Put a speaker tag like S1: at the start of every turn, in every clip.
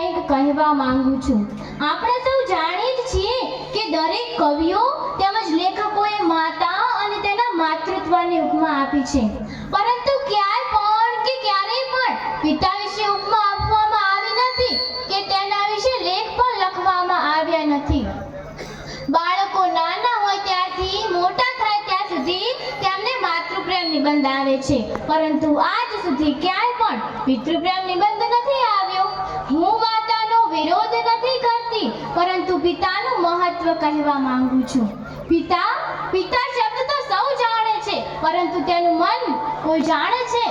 S1: કંઈક કહેવા માંગુ છું। આપણે સૌ જાણીએ જ છીએ કે દરેક કવિઓ તેમજ લેખકોએ માતા અને તેના માતૃત્વની ઉપમા આપી છે, પરંતુ ક્યારેય પણ પિતા વિશે ઉપમા આપવામાં આવી નથી કે તેના વિશે લેખ પણ લખવામાં આવ્યા નથી। બાળકો નાના હોય ત્યારથી મોટા થાય ત્યાં સુધી તેમને માતૃપ્રેમ નિબંધ આવે છે, પરંતુ આજ સુધી ક્યાંય પણ પિતૃપ્રેમ નિબંધ નથી આવ્યો। હું માતાનો વિરોધ નથી કરતી, પરંતુ પિતાનું મહત્વ કહેવા માંગુ છું। પિતા શબ્દ તો સૌ જાણે છે, પરંતુ તેનું મન કોઈ જાણે છે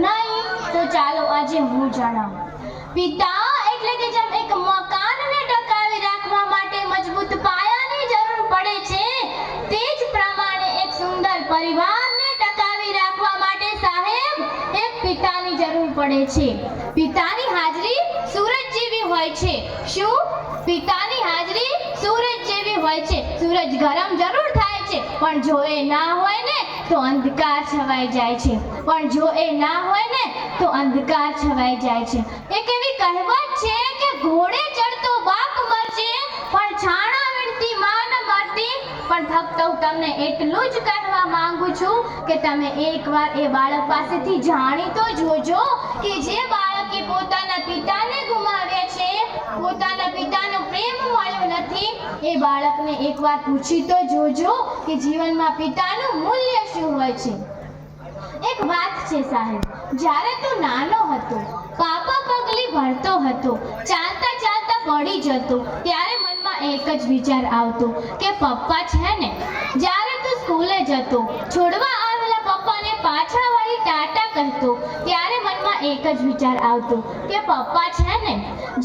S1: નહીં? તો ચાલો આજે હું જણાવું। પિતા એટલે કે જેમ એક મકાનને ટકાવી રાખવા માટે મજબૂત પાયાની જરૂર પડે છે, તે જ પ્રમાણે એક સુંદર પરિવારને ટકાવી રાખવા માટે સાહેબ એક પિતાની જરૂર પડે છે। પિતાની હાજરી સૂરજ જેવી હોય છે। શું? પિતાની હાજરી સૂરજ જેવી હોય છે। સૂરજ ગરમ જરૂર થાય છે, પણ જો એ ના હોય ને તો અંધકાર છવાઈ જાય છે। એક એવી કહેવત છે કે ઘોડે ચડતો બાપ મરજે, પણ છાણા વીણતી માં ન મરતી। પણ ફક્ત હું તમને એટલું જ કહેવા માંગુ છું કે તમે એકવાર એ બાળક પાસેથી જાણી તો જોજો કે જે બાળકે પોતાના પિતાને ગુમાવ્યા છે, પોતાના પિતાનો પ્રેમ મળ્યો નથી, એ બાળકને એકવાર પૂછી તો જોજો કે જીવનમાં પિતાનું મૂલ્ય શું હોય છે। એક વાત છે સાહેબ, જ્યારે તું નાનો હતો, પાપા પગલી ભરતો હતો, ચાલતા ચાલતા પડી જતો, ત્યારે મનમાં એક જ વિચાર આવતો કે પપ્પા છે ને? જ્યારે તું સ્કૂલે જતો, છોડવા આવેલા પપ્પાને પાછા વળી ટાટા કહેતો, ત્યારે મનમાં એક જ વિચાર આવતો કે પપ્પા છે ને?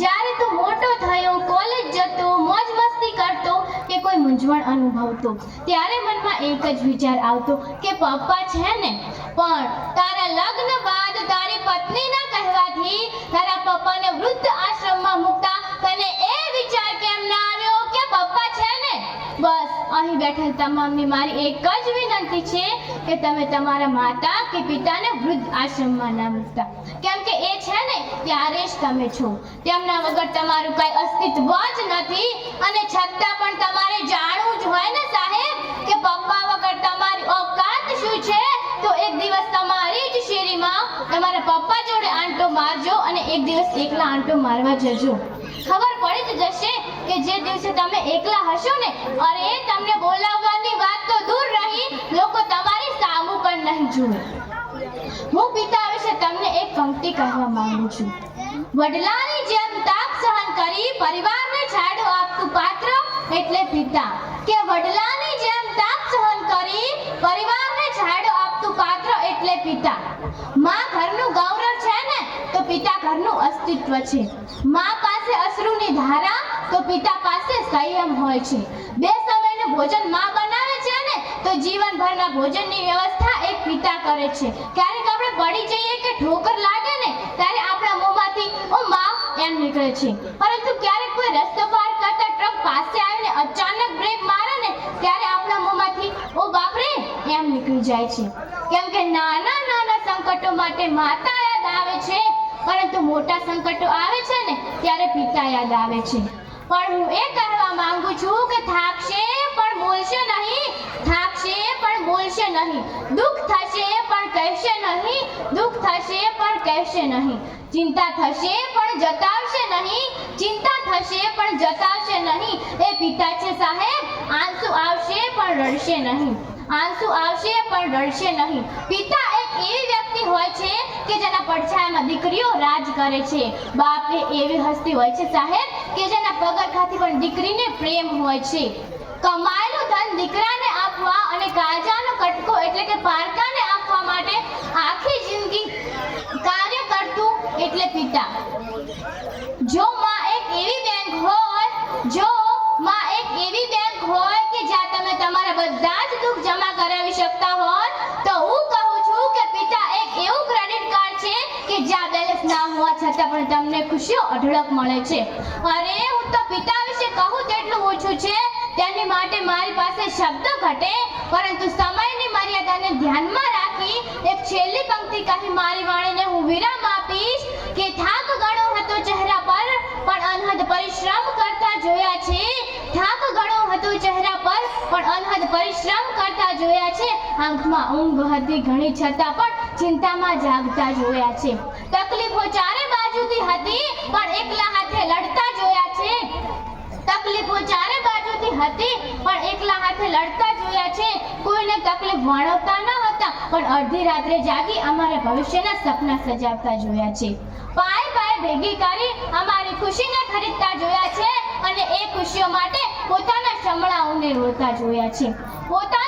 S1: જ્યારે તું મોટો થયો, કોલેજ જતો, મોજ મસ્તી કરતો કે કોઈ મૂંઝવણ અનુભવતો, ત્યારે મનમાં એક જ વિચાર આવતો કે પપ્પા છે ને? પણ તારા લગ્ન બાદ તારી પત્નીના કહેવાથી તારા પપ્પાને વૃદ્ધ આશ્રમમાં મૂકતા તને એ વિચાર કેમ ના આવ્યો કે પપ્પા છે ને? બસ અહીં બેઠેલ તમામની મારી એક જ વિનંતી છે કે તમે તમારા માતા કે પિતાને વૃદ્ધ આશ્રમમાં ના મૂકતા, કેમ કે એ છે ને ત્યારે જ તમે છો। તેમના વગર તમારું કઈ અસ્તિત્વ જ નથી, અને છતાં પણ તમારે જાણવું જ હોય ને સાહેબ કે પપ્પા વગર તમારી औकात શું છે। તો એક દિવસ તમારી જ શેરીમાં તમારા પપ્પા જોડે આંટો મારજો અને એક દિવસ એકલા આંટો મારવા જજો। ખબર પડી જ જશે કે જે દિવસે તમે એકલા હશો ને, અરે તમને બોલાવવાની વાત તો દૂર રહી, લોકો તમારી સામું પણ નહીં જુએ। હું પિતા વિશે તમને એક પંક્તિ કહેવા માંગુ છું। વડલાની જેમ તાપ સહન કરી પરિવારને છાંયો આપતું પાત્ર એટલે પિતા। કે વડલાની જેમ તાપ સહન કરી પરિવારને છાંયો આપતું પાત્ર એટલે પિતા। માં ઘરનું ગૌરવ છે ને, તો પિતા ઘરનું અસ્તિત્વ છે। માં પાસે અશ્રુની ધારા, તો પિતા પાસે સંયમ હોય છે। બે સમયનું ભોજન માં બનાવે છે ને, તો જીવનભરના ભોજનની વ્યવસ્થા એક પિતા કરે છે। ક્યારેક આપણે પડી જઈએ કે ઠોકર લાગે ને, ત્યારે આપણા મોંમાંથી ઓ માં એમ નીકળે છે, પરંતુ ક્યારેક કોઈ રસ્તો પાર કરતા ટ્રક પાસે આવીને અચાનક બ્રેક મારે ને, ત્યારે આપણા મોંમાંથી ઓ બાપ રે એમ નીકળી જાય છે। કેમ કે નાના નાના સંકટો માટે માતા યાદ આવે છે, પરંતુ મોટા સંકટો આવે છે ને ત્યારે પિતા યાદ આવે છે। પણ હું એ કહેવા માંગુ છું કે થાકશે પણ બોલશે નહીં, થાકશે પણ બોલશે નહીં, દુઃખ થશે પણ કહેશે નહીં, દુઃખ થશે પણ કહેશે નહીં, ચિંતા થશે પણ જતાવશે નહીં, ચિંતા થશે પણ જતાવશે નહીં। એ પિતા છે સાહેબ, આંસુ આવશે પણ રડશે નહીં, આંસુ આવશે પણ રડશે નહીં। પિતા એક એવી વ્યક્તિ હોય છે કે જેના પડછાયામાં દીકરીઓ રાજ કરે છે। બાપ એ એવી હસ્તી હોય છે સાહેબ કે જેના પગરખાથી પણ દીકરીને પ્રેમ હોય છે। કમાયેલું ધન દીકરાને આપવા અને કાજાનો કટકો એટલે કે પારકાને આપવા માટે આખી જિંદગી કાર્ય કરતું એટલે પિતા। જો માં એક એવી બેંક હોય કે જ્યાં તમે તમારા બધા જ દુઃખ જમા કરાવી શકતા હોય, તો હું કહું છું કે પિતા એક એવું ક્રેડિટ કાર્ડ છે કે જ્યાં બેલેન્સ ના હોવા છતાં પણ તમને ખુશીઓ અઢળક મળે છે। અરે હું તો પિતા વિશે કહું તેટલું ઓછું છે, તેની માટે મારી પાસે શબ્દ ઘટે, પરંતુ સમયની મર્યાદાને ધ્યાનમાં રાખી એક છેલ્લી પંક્તિ કહી મારી વાણીને હું વિરામ આપીશ કે થાક ઘણો હતો ચહેરા પર, પણ અનહદ પરિશ્રમ કરતા જોયા છે. આંખમાં ઊંઘ હતી ઘણી છતાં પણ ચિંતામાં જાગતા જોયા છે. તકલીફો ચારે બાજુથી હતી પણ એકલા હાથે લડતા જોયા છે. તકલીફો ચારે બાજુથી હતી પણ એકલા હાથે લડતા જોયા છે. કોઈને તકલીફ વર્ણવતા ન હતા પણ અડધી રાત્રે જાગી અમારા ભવિષ્યના સપના સજાવતા જોયા છે. પાય પાય ભેગી કરી અમારી ખુશીને ખરીદતા જોયા છે અને એ ખુશીઓ માટે પોતાના શમળાઓને રોતા જોયા છે. પોતાની